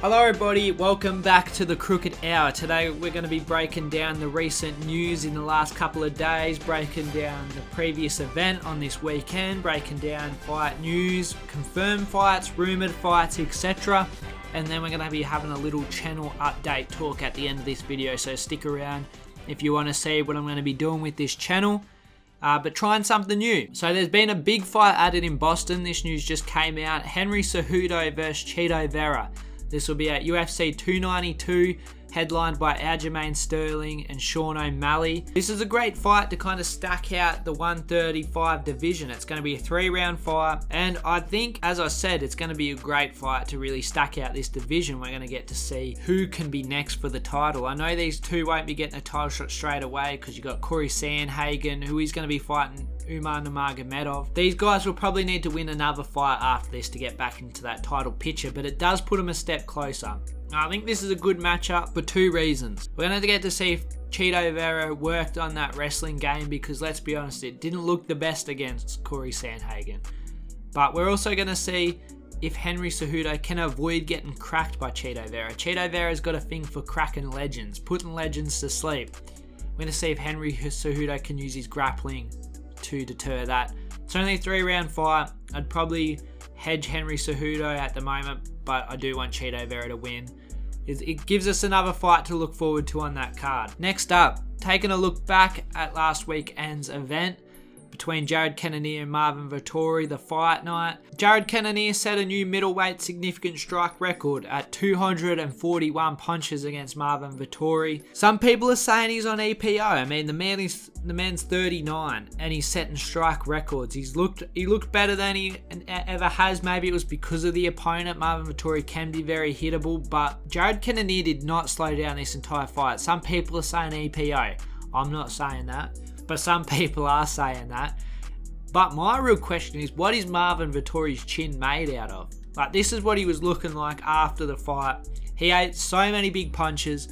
Hello everybody, welcome back to the Crooked Hour. Today we're going to be breaking down the recent news in the last couple of days, breaking down the previous event on this weekend, breaking down fight news, confirmed fights, rumoured fights, etc. And then we're going to be having a little channel update talk at the end of this video, so stick around if you want to see what I'm going to be doing with this channel. But trying something new. So there's been a big fight added in Boston. This news just came out. Henry Cejudo versus Cejudo and Vera. This will be at UFC 292, headlined by Aljamain Sterling and Sean O'Malley. This is a great fight to kind of stack out the 135 division. It's going to be a 3-round fight, and I think, as I said, it's going to be a great fight to really stack out this division. We're going to get to see who can be next for the title. I know these two won't be getting a title shot straight away because you've got Corey Sandhagen, who is going to be fighting Umar Nurmagomedov. These guys will probably need to win another fight after this to get back into that title picture, but it does put them a step closer. I think this is a good matchup for two reasons. We're going to get to see if Cejudo and Vera worked on that wrestling game, because let's be honest, it didn't look the best against Corey Sandhagen. But we're also going to see if Henry Cejudo can avoid getting cracked by Cejudo and Vera. Cejudo and Vera's got a thing for cracking legends, putting legends to sleep. We're going to see if Henry Cejudo can use his grappling to deter that. It's only a 3-round fight. I'd probably hedge Henry Cejudo at the moment, but I do want Cejudo and Vera to win. It gives us another fight to look forward to on that card. Next up, taking a look back at last weekend's event between Jared Cannonier and Marvin Vettori, the fight night. Jared Cannonier set a new middleweight significant strike record at 241 punches against Marvin Vettori. Some people are saying he's on EPO. I mean, the man's 39 and he's setting strike records. He looked better than he ever has. Maybe it was because of the opponent. Marvin Vettori can be very hittable, but Jared Cannonier did not slow down this entire fight. Some people are saying EPO. I'm not saying that, but some people are saying that. But my real question is, what is Marvin Vettori's chin made out of? Like, this is what he was looking like after the fight. He ate so many big punches.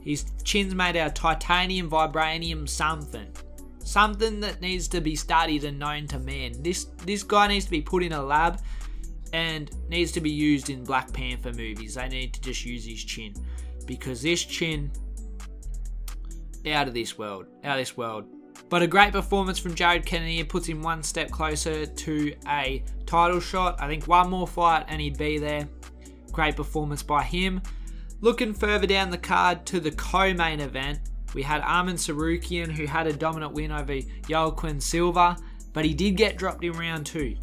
His chin's made out of titanium, vibranium, something that needs to be studied and known to man. This guy needs to be put in a lab and needs to be used in Black Panther movies. They need to just use his chin, because this chin, out of this world. But a great performance from Jared Cannonier puts him one step closer to a title shot. I think one more fight and he'd be there. Great performance by him. Looking further down the card to the co-main event, we had Arman Tsarukyan, who had a dominant win over Joaquin Silva, but he did get dropped in round 2.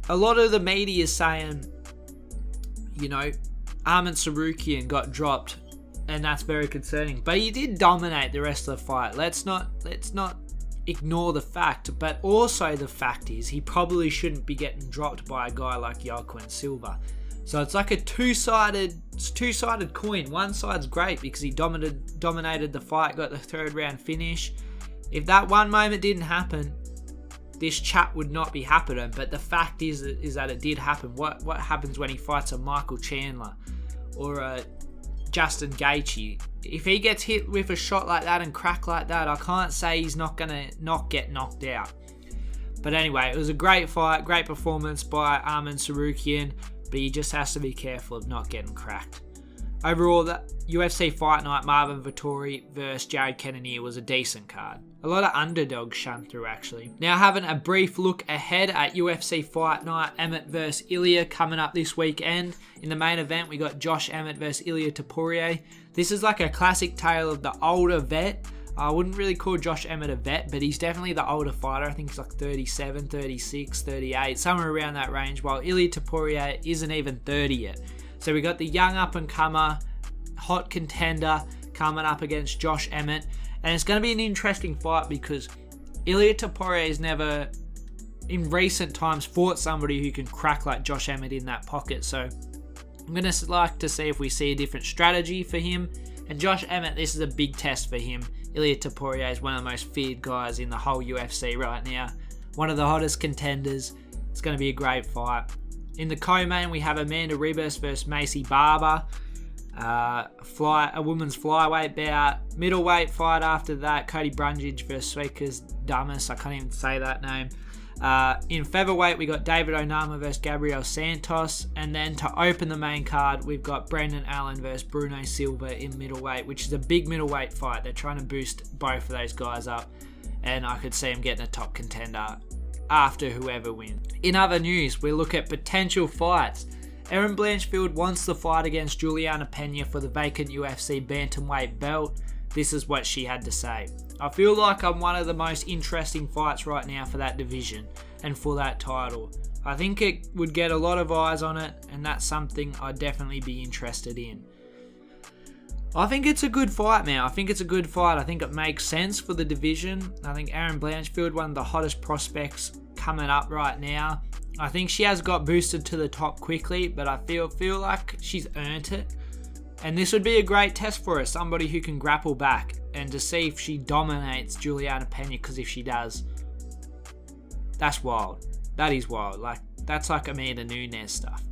A lot of the media is saying, Arman Tsarukyan got dropped, and that's very concerning. But he did dominate the rest of the fight. Let's not ignore the fact. But also the fact is, he probably shouldn't be getting dropped by a guy like Joaquin Silva. So it's like a two-sided coin. One side's great because he dominated the fight, got the 3rd round finish. If that one moment didn't happen, this chat would not be happening. But the fact is that it did happen. What happens when he fights a Michael Chandler or a Justin Gaethje? If he gets hit with a shot like that and crack like that, I can't say he's not going to not get knocked out. But anyway, it was a great fight, great performance by Arman Tsarukyan, but he just has to be careful of not getting cracked. Overall, that UFC Fight Night Marvin Vettori versus Jared Cannonier was a decent card. A lot of underdogs shone through, actually. Now, having a brief look ahead at UFC Fight Night Emmett versus Ilya coming up this weekend. In the main event, we got Josh Emmett versus Ilya Topuria. This is like a classic tale of the older vet. I wouldn't really call Josh Emmett a vet, but he's definitely the older fighter. I think he's like 37, 36, 38, somewhere around that range, while Ilya Topuria isn't even 30 yet. So we got the young up-and-comer, hot contender coming up against Josh Emmett. And it's going to be an interesting fight because Ilya Topuria has never, in recent times, fought somebody who can crack like Josh Emmett in that pocket. So I'm going to like to see if we see a different strategy for him. And Josh Emmett, this is a big test for him. Ilya Topuria is one of the most feared guys in the whole UFC right now. One of the hottest contenders. It's going to be a great fight. In the co-main, we have Amanda Ribas versus Macy Barber. A women's flyweight bout. Middleweight fight after that, Cody Brundage versus Swekas Damas. I can't even say that name. In featherweight, we got David Onama versus Gabriel Santos. And then to open the main card, we've got Brendan Allen versus Bruno Silva in middleweight, which is a big middleweight fight. They're trying to boost both of those guys up. And I could see him getting a top contender after whoever wins. In other news, we look at potential fights. Erin Blanchfield wants the fight against Juliana Pena for the vacant UFC bantamweight belt. This is what she had to say. I feel like I'm one of the most interesting fights right now for that division and for that title. I think it would get a lot of eyes on it, and that's something I'd definitely be interested in. I think it's a good fight, man. I think it's a good fight. I think it makes sense for the division. I think Erin Blanchfield, one of the hottest prospects coming up right now. I think she has got boosted to the top quickly, but I feel like she's earned it. And this would be a great test for her, somebody who can grapple back, and to see if she dominates Juliana Pena, because if she does, that's wild. That is wild. That's like Amanda Nunes stuff.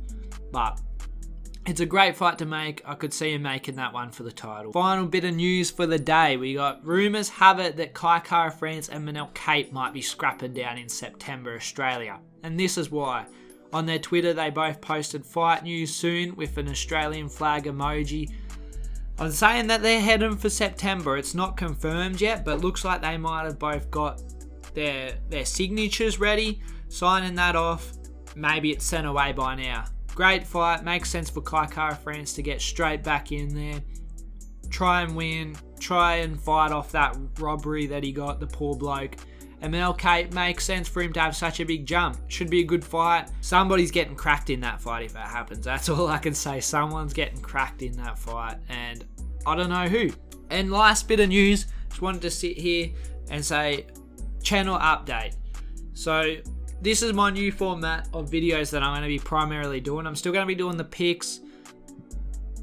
But it's a great fight to make. I could see him making that one for the title. Final bit of news for the day. We got rumours have it that Kai Kara France and Manel Kape might be scrapping down in September, Australia. And this is why. On their Twitter, they both posted fight news soon with an Australian flag emoji. I'm saying that they're heading for September. It's not confirmed yet, but looks like they might have both got their signatures ready, signing that off. Maybe it's sent away by now. Great fight. Makes sense for Kai Kara France to get straight back in there. Try and win. Try and fight off that robbery that he got, the poor bloke. And Manel Kape, makes sense for him to have such a big jump. Should be a good fight. Somebody's getting cracked in that fight if that happens. That's all I can say. Someone's getting cracked in that fight, and I don't know who. And last bit of news, just wanted to sit here and say channel update. So this is my new format of videos that I'm going to be primarily doing. I'm still going to be doing the picks,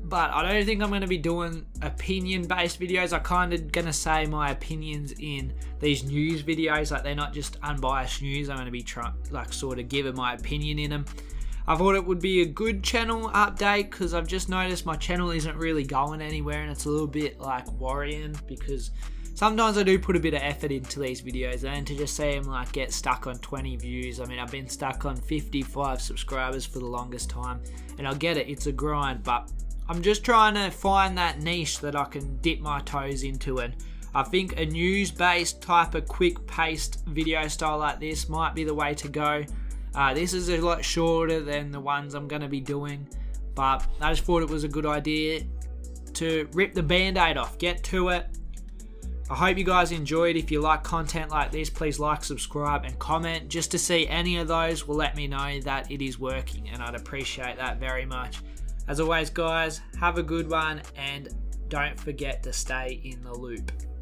but I don't think I'm going to be doing opinion-based videos. I'm kind of going to say my opinions in these news videos. Like, they're not just unbiased news. I'm going to be sort of giving my opinion in them. I thought it would be a good channel update because I've just noticed my channel isn't really going anywhere, and it's a little bit worrying because sometimes I do put a bit of effort into these videos, and to just see them get stuck on 20 views. I mean, I've been stuck on 55 subscribers for the longest time, and I get it, it's a grind, but I'm just trying to find that niche that I can dip my toes into, and I think a news-based type of quick-paced video style like this might be the way to go. This is a lot shorter than the ones I'm going to be doing, but I just thought it was a good idea to rip the band-aid off, get to it. I hope you guys enjoyed. If you like content like this, please like, subscribe, and comment. Just to see any of those will let me know that it is working, and I'd appreciate that very much. As always, guys, have a good one, and don't forget to stay in the loop.